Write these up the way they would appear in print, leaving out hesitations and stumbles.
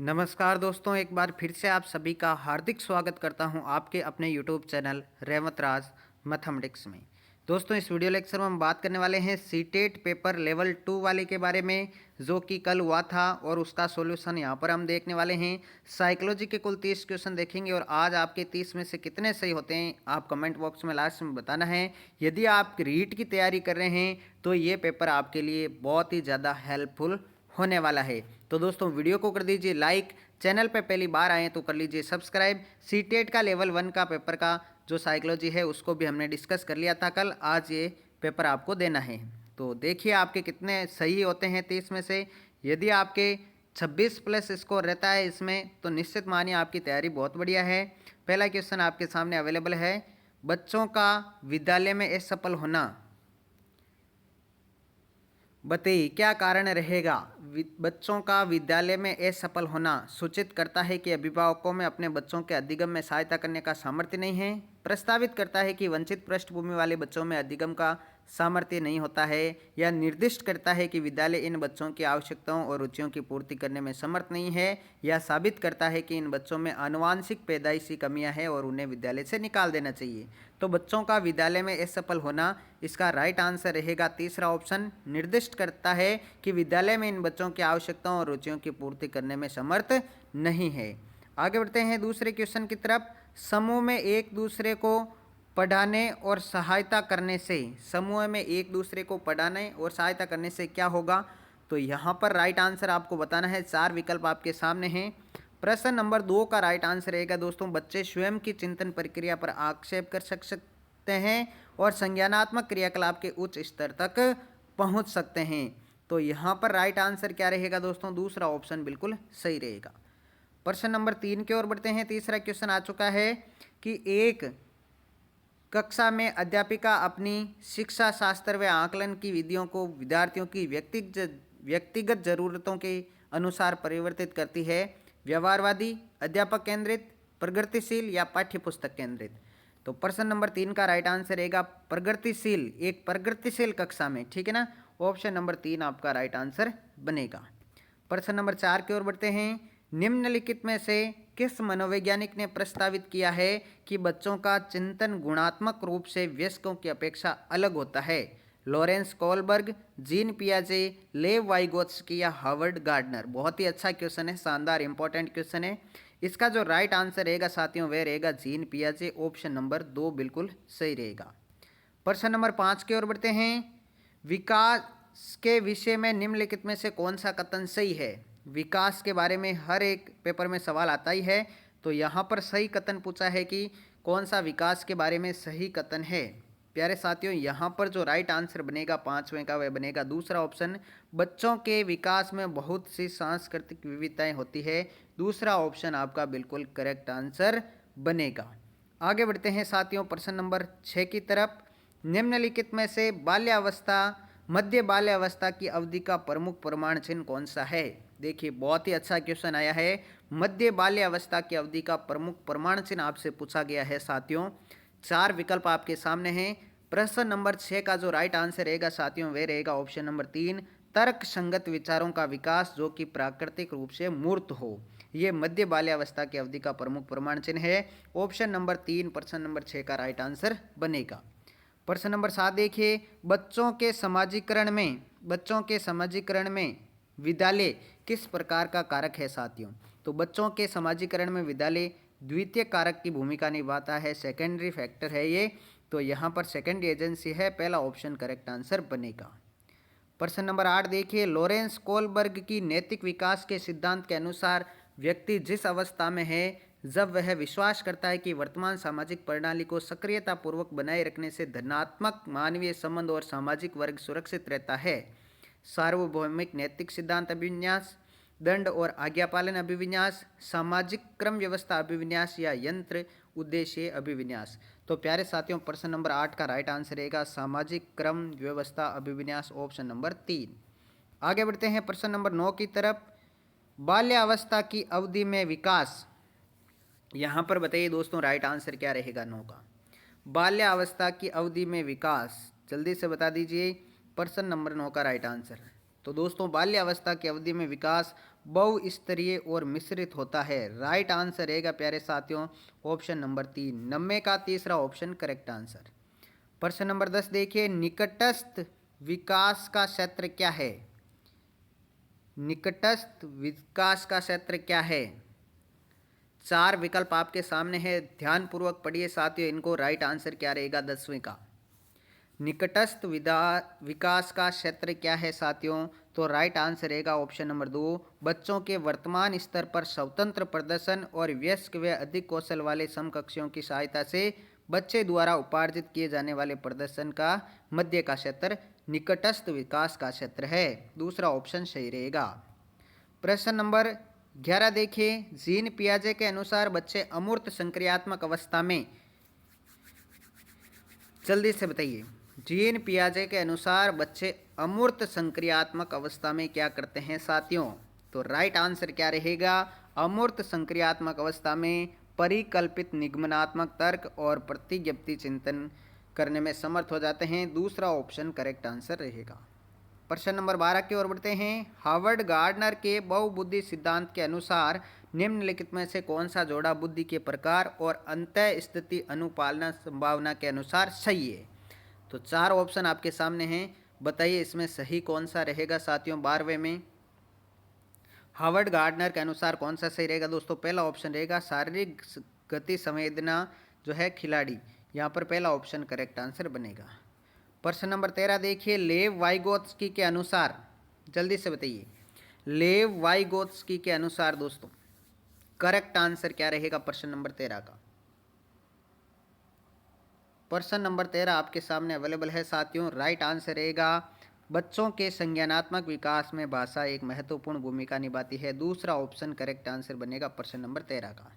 नमस्कार दोस्तों, एक बार फिर से आप सभी का हार्दिक स्वागत करता हूं आपके अपने यूट्यूब चैनल रेवत राज मैथमेटिक्स में। दोस्तों, इस वीडियो लेक्चर में हम बात करने वाले हैं सीटेट पेपर लेवल 2 वाले के बारे में, जो कि कल हुआ था और उसका सॉल्यूशन यहां पर हम देखने वाले हैं। साइकोलॉजी के कुल 30 क्वेश्चन देखेंगे और आज आपके 30 में से कितने सही होते हैं आप कमेंट बॉक्स में लास्ट में बताना है। यदि आप रीट की तैयारी कर रहे हैं तो ये पेपर आपके लिए बहुत ही ज़्यादा हेल्पफुल होने वाला है। तो दोस्तों, वीडियो को कर दीजिए लाइक, चैनल पर पहली बार आए तो कर लीजिए सब्सक्राइब। सीटेट का लेवल 1 का पेपर का जो साइकोलॉजी है उसको भी हमने डिस्कस कर लिया था कल, आज ये पेपर आपको देना है। तो देखिए आपके कितने सही होते हैं 30 में से। यदि आपके 26 प्लस स्कोर रहता है इसमें तो निश्चित मानिए आपकी तैयारी बहुत बढ़िया है। पहला क्वेश्चन आपके सामने अवेलेबल है, बच्चों का विद्यालय में असफल होना बताइए क्या कारण रहेगा। बच्चों का विद्यालय में असफल होना सूचित करता है कि अभिभावकों में अपने बच्चों के अधिगम में सहायता करने का सामर्थ्य नहीं है, प्रस्तावित करता है कि वंचित पृष्ठभूमि वाले बच्चों में अधिगम का सामर्थ्य नहीं होता है, या निर्दिष्ट करता है कि विद्यालय इन बच्चों की आवश्यकताओं और रुचियों की पूर्ति करने में समर्थ नहीं है, या साबित करता है कि इन बच्चों में आनुवांशिक पैदाइशी कमियां हैं और उन्हें विद्यालय से निकाल देना चाहिए। तो बच्चों का विद्यालय में असफल होना, इसका राइट आंसर रहेगा तीसरा ऑप्शन। निर्दिष्ट करता है कि विद्यालय में इन बच्चों की आवश्यकताओं और रुचियों की पूर्ति करने में समर्थ नहीं है। आगे बढ़ते हैं दूसरे क्वेश्चन की तरफ। समूह में एक दूसरे को पढ़ाने और सहायता करने से, समूह में एक दूसरे को पढ़ाने और सहायता करने से क्या होगा। तो यहाँ पर राइट आंसर आपको बताना है। 4 विकल्प आपके सामने हैं। प्रश्न नंबर 2 का राइट आंसर रहेगा दोस्तों, बच्चे स्वयं की चिंतन प्रक्रिया पर आक्षेप कर सकते हैं और संज्ञानात्मक क्रियाकलाप के उच्च स्तर तक पहुंच सकते हैं। तो यहाँ पर राइट आंसर क्या रहेगा दोस्तों, दूसरा ऑप्शन बिल्कुल सही रहेगा। प्रश्न नंबर 3 की ओर बढ़ते हैं। तीसरा क्वेश्चन आ चुका है कि एक कक्षा में अध्यापिका अपनी शिक्षा शास्त्र व आकलन की विधियों को विद्यार्थियों की व्यक्तिगत जरूरतों के अनुसार परिवर्तित करती है। व्यवहारवादी, अध्यापक केंद्रित, प्रगतिशील या पाठ्यपुस्तक केंद्रित। तो प्रश्न नंबर 3 का राइट आंसर रहेगा प्रगतिशील, एक प्रगतिशील कक्षा में, ठीक है ना। ऑप्शन नंबर 3 आपका राइट आंसर बनेगा। प्रश्न नंबर 4 की ओर बढ़ते हैं। निम्नलिखित में से किस मनोवैज्ञानिक ने प्रस्तावित किया है कि बच्चों का चिंतन गुणात्मक रूप से वयस्कों की अपेक्षा अलग होता है। लॉरेंस कोलबर्ग, जीन पियाजे, लेव वाइगोत्स्की या हार्वर्ड गार्डनर। बहुत ही अच्छा क्वेश्चन है, शानदार इंपॉर्टेंट क्वेश्चन है। इसका जो राइट आंसर रहेगा साथियों वह रहेगा जीन पियाजे। ऑप्शन नंबर 2 बिल्कुल सही रहेगा। प्रश्न नंबर 5 की ओर बढ़ते हैं। विकास के विषय में निम्नलिखित में से कौन सा कथन सही है। विकास के बारे में हर एक पेपर में सवाल आता ही है, तो यहाँ पर सही कथन पूछा है कि कौन सा विकास के बारे में सही कथन है। प्यारे साथियों, यहाँ पर जो राइट आंसर बनेगा 5वें का, वह बनेगा दूसरा ऑप्शन। बच्चों के विकास में बहुत सी सांस्कृतिक विविधताएं होती है। दूसरा ऑप्शन आपका बिल्कुल करेक्ट आंसर बनेगा। आगे बढ़ते हैं साथियों प्रश्न नंबर 6 की तरफ। निम्नलिखित में से बाल्यावस्था, मध्य बाल्यावस्था की अवधि का प्रमुख प्रमाण चिन्ह कौन सा है। देखिए बहुत ही अच्छा क्वेश्चन आया है। मध्य बाल्यावस्था की अवधि का प्रमुख प्रमाण चिन्ह आपसे पूछा गया है साथियों। 4 विकल्प आपके सामने हैं। प्रश्न नंबर 6 का जो राइट आंसर रहेगा साथियों वह रहेगा ऑप्शन नंबर 3, तर्क संगत विचारों का विकास जो कि प्राकृतिक रूप से मूर्त हो। ये मध्य बाल्यावस्था की अवधि का प्रमुख प्रमाण चिन्ह है। ऑप्शन नंबर 3 प्रश्न नंबर 6 का राइट आंसर बनेगा। प्रश्न नंबर 7 देखिए, बच्चों के समाजीकरण में विद्यालय किस प्रकार का कारक है साथियों। तो बच्चों के समाजीकरण में विद्यालय द्वितीय कारक की भूमिका निभाता है, सेकेंडरी फैक्टर है ये। तो यहाँ पर सेकेंडरी एजेंसी है, पहला ऑप्शन करेक्ट आंसर बनेगा। प्रश्न नंबर 8 देखिए, लॉरेंस कोलबर्ग की नैतिक विकास के सिद्धांत के अनुसार व्यक्ति जिस अवस्था में है जब वह विश्वास करता है कि वर्तमान सामाजिक प्रणाली को सक्रियतापूर्वक बनाए रखने से धनात्मक मानवीय संबंध और सामाजिक वर्ग सुरक्षित रहता है। सार्वभौमिक नैतिक सिद्धांत अभिविन्यास, दंड और आज्ञापालन अभिविन्यास, सामाजिक क्रम व्यवस्था अभिविन्यास या यंत्र उद्देश्य अभिविन्यास। तो प्यारे साथियों प्रश्न नंबर 8 का राइट आंसर रहेगा सामाजिक क्रम व्यवस्था अभिविन्यास। Option number 3। आगे बढ़ते हैं प्रश्न नंबर 9 की तरफ। बाल्यावस्था की अवधि में विकास, यहाँ पर बताइए दोस्तों राइट आंसर क्या रहेगा 9 का। बाल्यावस्था की अवधि में विकास, जल्दी से बता दीजिए प्रश्न नंबर 9 का राइट आंसर। तो दोस्तों बाल्यावस्था की अवधि में विकास बहुस्तरीय और मिश्रित होता है। राइट आंसर रहेगा प्यारे साथियों ऑप्शन नंबर 3, 90 का तीसरा ऑप्शन करेक्ट आंसर। प्रश्न नंबर 10 देखिए, निकटस्थ विकास का क्षेत्र क्या है? निकटस्थ विकास का क्षेत्र क्या है? 4 विकल्प आपके सामने है, ध्यानपूर्वक पढ़िए साथियों इनको। राइट आंसर क्या रहेगा 10वीं का? निकटस्थ विकास का क्षेत्र क्या है साथियों? तो राइट आंसर रहेगा ऑप्शन नंबर 2, बच्चों के वर्तमान स्तर पर स्वतंत्र प्रदर्शन और वयस्क व अधिक कौशल वाले समकक्षों की सहायता से बच्चे द्वारा उपार्जित किए जाने वाले प्रदर्शन का मध्य का क्षेत्र निकटस्थ विकास का क्षेत्र है। दूसरा ऑप्शन सही रहेगा। प्रश्न नंबर 11 देखिए, जीन पियाजे के अनुसार बच्चे अमूर्त संक्रियात्मक अवस्था में, जल्दी से बताइए, जीन पियाजे के अनुसार बच्चे अमूर्त संक्रियात्मक अवस्था में क्या करते हैं साथियों? तो राइट आंसर क्या रहेगा? अमूर्त संक्रियात्मक अवस्था में परिकल्पित निगमनात्मक तर्क और प्रतिज्ञप्ति चिंतन करने में समर्थ हो जाते हैं। दूसरा ऑप्शन करेक्ट आंसर रहेगा। प्रश्न नंबर 12 की ओर बढ़ते हैं। हार्वर्ड गार्डनर के बहुबुद्धि सिद्धांत के अनुसार निम्नलिखित में से कौन सा जोड़ा बुद्धि के प्रकार और अंतः स्थिति अनुपालना संभावना के अनुसार सही है? तो 4 ऑप्शन आपके सामने हैं, बताइए इसमें सही कौन सा रहेगा साथियों 12वें में? हार्वर्ड गार्डनर के अनुसार कौन सा सही रहेगा दोस्तों? पहला ऑप्शन रहेगा शारीरिक गति संवेदना जो है खिलाड़ी, यहाँ पर पहला ऑप्शन करेक्ट आंसर बनेगा। प्रश्न नंबर 13 देखिए, लेव वाइगोत्स्की के अनुसार, जल्दी से बताइए, लेव वाइगोत्स्की के अनुसार दोस्तों करेक्ट आंसर क्या रहेगा प्रश्न नंबर 13 का? प्रश्न नंबर 13 आपके सामने अवेलेबल है साथियों। राइट आंसर रहेगा, बच्चों के संज्ञानात्मक विकास में भाषा एक महत्वपूर्ण भूमिका निभाती है। दूसरा ऑप्शन करेक्ट आंसर बनेगा प्रश्न नंबर 13 का।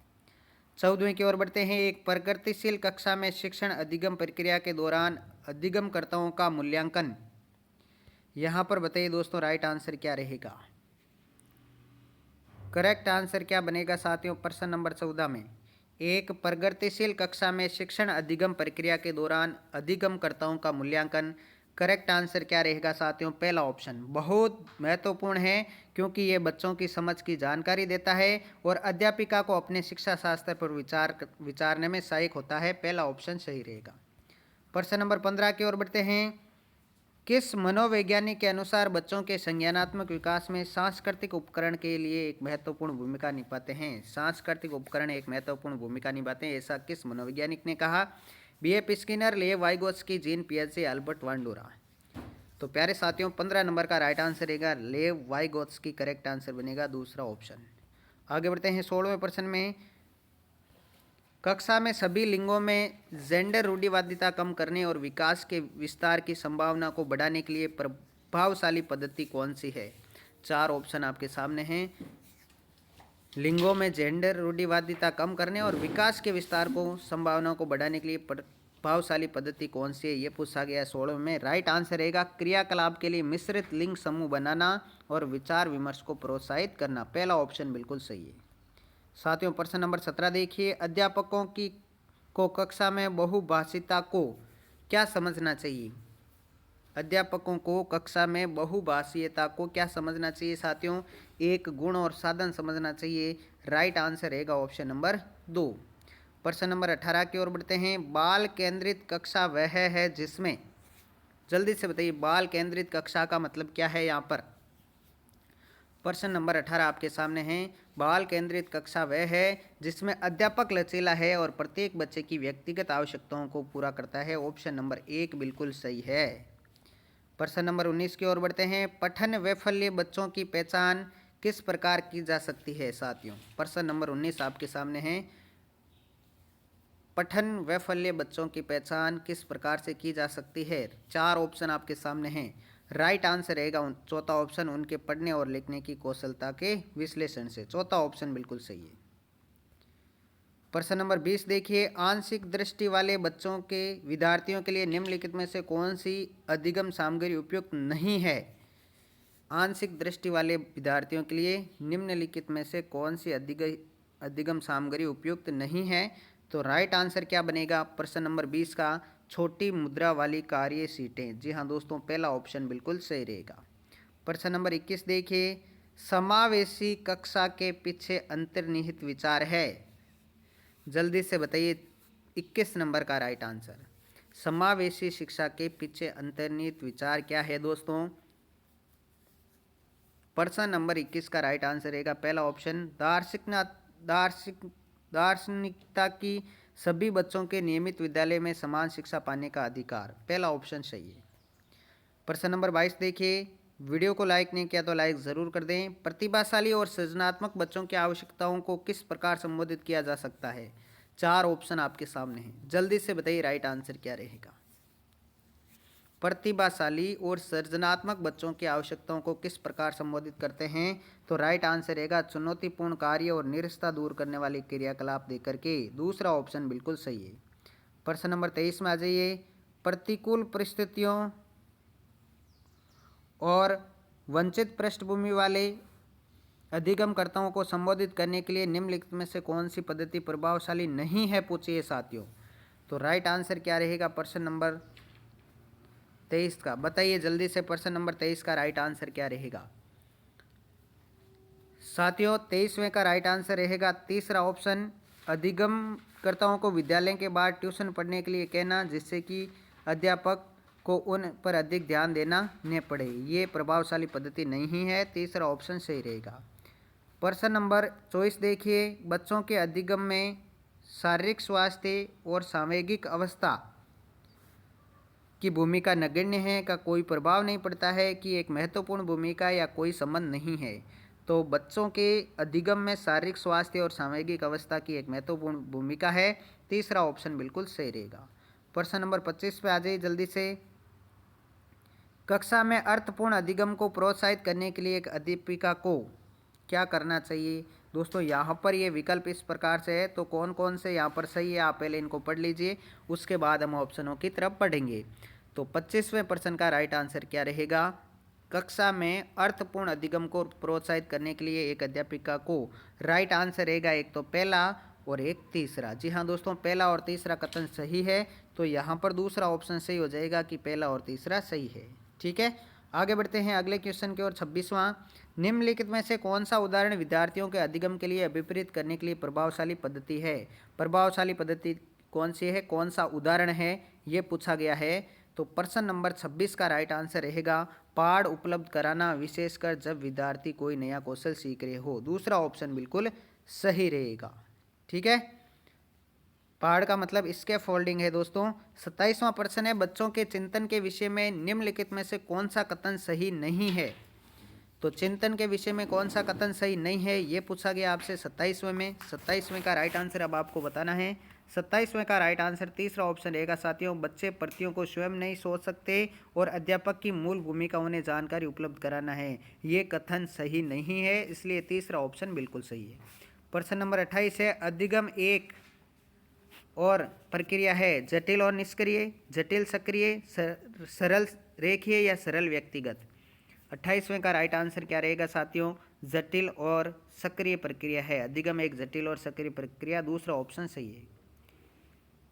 14वें की ओर बढ़ते हैं। एक प्रगतिशील कक्षा में शिक्षण अधिगम प्रक्रिया के दौरान अधिगमकर्ताओं का मूल्यांकन, यहाँ पर बताइए दोस्तों राइट आंसर क्या रहेगा? करेक्ट आंसर क्या बनेगा साथियों प्रश्न नंबर 14 में? एक प्रगतिशील कक्षा में शिक्षण अधिगम प्रक्रिया के दौरान अधिगमकर्ताओं का मूल्यांकन, करेक्ट आंसर क्या रहेगा साथियों? पहला ऑप्शन बहुत महत्वपूर्ण है क्योंकि ये बच्चों की समझ की जानकारी देता है और अध्यापिका को अपने शिक्षा शास्त्र पर विचारने में सहायक होता है। पहला ऑप्शन सही रहेगा। प्रश्न नंबर 15 की ओर बढ़ते हैं। किस मनोवैज्ञानिक के अनुसार बच्चों के संज्ञानात्मक विकास में सांस्कृतिक उपकरण के लिए एक महत्वपूर्ण भूमिका निभाते हैं? सांस्कृतिक उपकरण एक महत्वपूर्ण भूमिका निभाते हैं, ऐसा किस मनोवैज्ञानिक ने कहा? B.F. Skinner, Lev Vygotsky, Jean पियाजे, अल्बर्ट वांडोरा। तो प्यारे साथियों 15 नंबर का राइट आंसर रहेगा लेव वाइगोत्स्की, करेक्ट आंसर बनेगा दूसरा ऑप्शन। आगे बढ़ते हैं 16वें प्रश्न में। कक्षा में सभी लिंगों में जेंडर रूढ़िवादिता कम करने और विकास के विस्तार की संभावना को बढ़ाने के लिए प्रभावशाली पद्धति कौन सी है? 4 ऑप्शन आपके सामने हैं। लिंगों में जेंडर रूढ़िवादिता कम करने और विकास के विस्तार को संभावना को बढ़ाने के लिए प्रभावशाली पद्धति कौन सी है, ये पूछा गया 16 में। राइट आंसर रहेगा क्रियाकलाप के लिए मिश्रित लिंग समूह बनाना और विचार विमर्श को प्रोत्साहित करना। पहला ऑप्शन बिल्कुल सही है। साथियों प्रश्न नंबर 17 देखिए, अध्यापकों की को कक्षा में बहुभाषिता को क्या समझना चाहिए? अध्यापकों को कक्षा में बहुभाषीयता को क्या समझना चाहिए साथियों? एक गुण और साधन समझना चाहिए। राइट आंसर रहेगा ऑप्शन नंबर 2। प्रश्न नंबर 18 की ओर बढ़ते हैं। बाल केंद्रित कक्षा वह है जिसमें, जल्दी से बताइए बाल केंद्रित कक्षा का मतलब क्या है यहाँ पर? प्रश्न नंबर 18 आपके सामने है। बाल केंद्रित कक्षा वह है जिसमें अध्यापक लचीला है और प्रत्येक बच्चे की व्यक्तिगत आवश्यकताओं को पूरा करता है। ऑप्शन नंबर 1 बिल्कुल सही है। प्रश्न नंबर 19 की ओर बढ़ते हैं। पठन वैफल्य बच्चों की पहचान किस प्रकार की जा सकती है साथियों? प्रश्न नंबर 19 आपके सामने है। पठन वैफल्य बच्चों की पहचान किस प्रकार से की जा सकती है? 4 ऑप्शन आपके सामने हैं। राइट आंसर रहेगा चौथा ऑप्शन, उनके पढ़ने और लिखने की कौशलता के विश्लेषण से। चौथा ऑप्शन बिल्कुल सही है। प्रश्न नंबर 20 देखिए, आंशिक दृष्टि वाले बच्चों के विद्यार्थियों के लिए निम्नलिखित में से कौन सी अधिगम सामग्री उपयुक्त नहीं है? आंशिक दृष्टि वाले विद्यार्थियों के लिए निम्नलिखित में से कौन सी अधिगम सामग्री उपयुक्त नहीं है? तो राइट आंसर क्या बनेगा प्रश्न नंबर 20 का? छोटी मुद्रा वाली कार्य सीटें। जी हाँ दोस्तों, पहला ऑप्शन बिल्कुल सही रहेगा। प्रश्न नंबर 21 देखिए, समावेशी कक्षा के पीछे अंतर्निहित विचार है। जल्दी से बताइए 21 नंबर का राइट आंसर। समावेशी शिक्षा के पीछे अंतर्निहित विचार क्या है दोस्तों? प्रश्न नंबर 21 का राइट आंसर रहेगा पहला ऑप्शन, दार्शनिकता की सभी बच्चों के नियमित विद्यालय में समान शिक्षा पाने का अधिकार। पहला ऑप्शन सही है। प्रश्न नंबर 22 देखिए, वीडियो को लाइक नहीं किया तो लाइक ज़रूर कर दें। प्रतिभाशाली और सृजनात्मक बच्चों की आवश्यकताओं को किस प्रकार संबोधित किया जा सकता है? 4 ऑप्शन आपके सामने हैं, जल्दी से बताइए राइट आंसर क्या रहेगा। प्रतिभाशाली और सृजनात्मक बच्चों की आवश्यकताओं को किस प्रकार संबोधित करते हैं? तो राइट आंसर रहेगा चुनौतीपूर्ण कार्य और निरस्ता दूर करने वाले क्रियाकलाप देकर के। दूसरा ऑप्शन बिल्कुल सही है। प्रश्न नंबर 23 में आ जाइए, प्रतिकूल परिस्थितियों और वंचित पृष्ठभूमि वाले अधिगमकर्ताओं को संबोधित करने के लिए निम्नलिखित में से कौन सी पद्धति प्रभावशाली नहीं है, पूछिए साथियों। तो राइट आंसर क्या रहेगा प्रश्न नंबर 23 का? बताइए जल्दी से, प्रश्न नंबर 23 का राइट आंसर क्या रहेगा साथियों? 23वें का राइट आंसर रहेगा तीसरा ऑप्शन, अधिगमकर्ताओं को विद्यालय के बाद ट्यूशन पढ़ने के लिए कहना, जिससे कि अध्यापक को उन पर अधिक ध्यान देना न पड़े। ये प्रभावशाली पद्धति नहीं है। तीसरा ऑप्शन सही रहेगा। प्रश्न नंबर 24 देखिए, बच्चों के अधिगम में शारीरिक स्वास्थ्य और सामूहिक अवस्था की भूमिका नगण्य है का कोई प्रभाव नहीं पड़ता है कि एक महत्वपूर्ण भूमिका या कोई संबंध नहीं है? तो बच्चों के अधिगम में शारीरिक स्वास्थ्य और सामूहिक अवस्था की एक महत्वपूर्ण भूमिका है। तीसरा ऑप्शन बिल्कुल सही रहेगा। प्रश्न नंबर 25 पे आ जाइए जल्दी से। कक्षा में अर्थपूर्ण अधिगम को प्रोत्साहित करने के लिए एक अध्यापिका को क्या करना चाहिए? दोस्तों यहाँ पर ये विकल्प इस प्रकार से है, तो कौन कौन से यहाँ पर सही है आप पहले इनको पढ़ लीजिए, उसके बाद हम ऑप्शनों की तरफ पढ़ेंगे। तो 25वें प्रश्न का राइट आंसर क्या रहेगा? कक्षा में अर्थपूर्ण अधिगम को प्रोत्साहित करने के लिए एक अध्यापिका को राइट आंसर रहेगा एक तो पहला और एक तीसरा। जी हाँ दोस्तों, पहला और तीसरा कथन सही है, तो यहाँ पर दूसरा ऑप्शन सही हो जाएगा कि पहला और तीसरा सही है। ठीक है, आगे बढ़ते हैं अगले क्वेश्चन की ओर। 26वां, निम्नलिखित में से कौन सा उदाहरण विद्यार्थियों के अधिगम के लिए अभिप्रेरित करने के लिए प्रभावशाली पद्धति है? प्रभावशाली पद्धति कौन सी है, कौन सा उदाहरण है, ये पूछा गया है। तो प्रश्न नंबर 26 का राइट आंसर रहेगा पाठ उपलब्ध कराना, विशेषकर जब विद्यार्थी कोई नया कौशल सीख रहे हो। दूसरा ऑप्शन बिल्कुल सही रहेगा। ठीक है, पहाड़ का मतलब स्कैफोल्डिंग है दोस्तों। 27वां प्रश्न है, बच्चों के चिंतन के विषय में निम्नलिखित में से कौन सा कथन सही नहीं है? तो चिंतन के विषय में कौन सा कथन सही नहीं है, ये पूछा गया आपसे 27वें में। 27वें का राइट आंसर अब आपको बताना है। 27वें का राइट आंसर तीसरा ऑप्शन रहेगा साथियों, बच्चे प्रतियों को स्वयं नहीं सोच सकते और अध्यापक की मूल भूमिका उन्हें जानकारी उपलब्ध कराना है। ये कथन सही नहीं है, इसलिए तीसरा ऑप्शन बिल्कुल सही है। प्रश्न नंबर 28 है, अधिगम एक और प्रक्रिया है, जटिल और निष्क्रिय, जटिल सक्रिय, सरल रेखीय या सरल व्यक्तिगत। 28वें का राइट आंसर क्या रहेगा साथियों? जटिल और सक्रिय प्रक्रिया है। अधिगम एक जटिल और सक्रिय प्रक्रिया, दूसरा ऑप्शन सही है।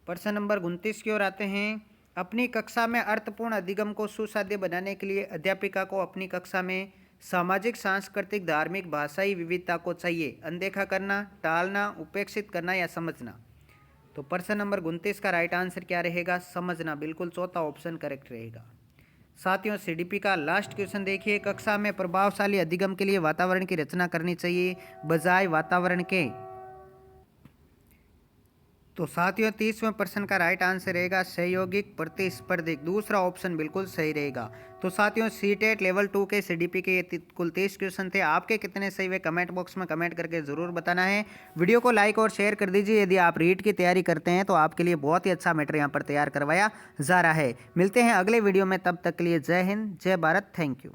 प्रश्न नंबर 29 की ओर आते हैं, अपनी कक्षा में अर्थपूर्ण अधिगम को सुसाध्य बनाने के लिए अध्यापिका को अपनी कक्षा में सामाजिक, सांस्कृतिक, धार्मिक, भाषाई विविधता को चाहिए अनदेखा करना, टालना, उपेक्षित करना या समझना। तो प्रश्न नंबर 29 का राइट आंसर क्या रहेगा? समझना, बिल्कुल चौथा ऑप्शन करेक्ट रहेगा। साथियों सीडीपी का लास्ट क्वेश्चन देखिए, कक्षा में प्रभावशाली अधिगम के लिए वातावरण की रचना करनी चाहिए बजाय वातावरण के। तो साथियों 30वें प्रश्न का राइट आंसर रहेगा सहयोगिक, प्रतिस्पर्धिक। दूसरा ऑप्शन बिल्कुल सही रहेगा। तो साथियों सीटेट लेवल 2 के सीडीपी के ये कुल 30 क्वेश्चन थे। आपके कितने सही हुए कमेंट बॉक्स में कमेंट करके ज़रूर बताना है। वीडियो को लाइक और शेयर कर दीजिए। यदि आप रीट की तैयारी करते हैं तो आपके लिए बहुत ही अच्छा मैटर यहाँ पर तैयार करवाया जा रहा है। मिलते हैं अगले वीडियो में, तब तक के लिए जय हिंद, जय भारत, थैंक यू।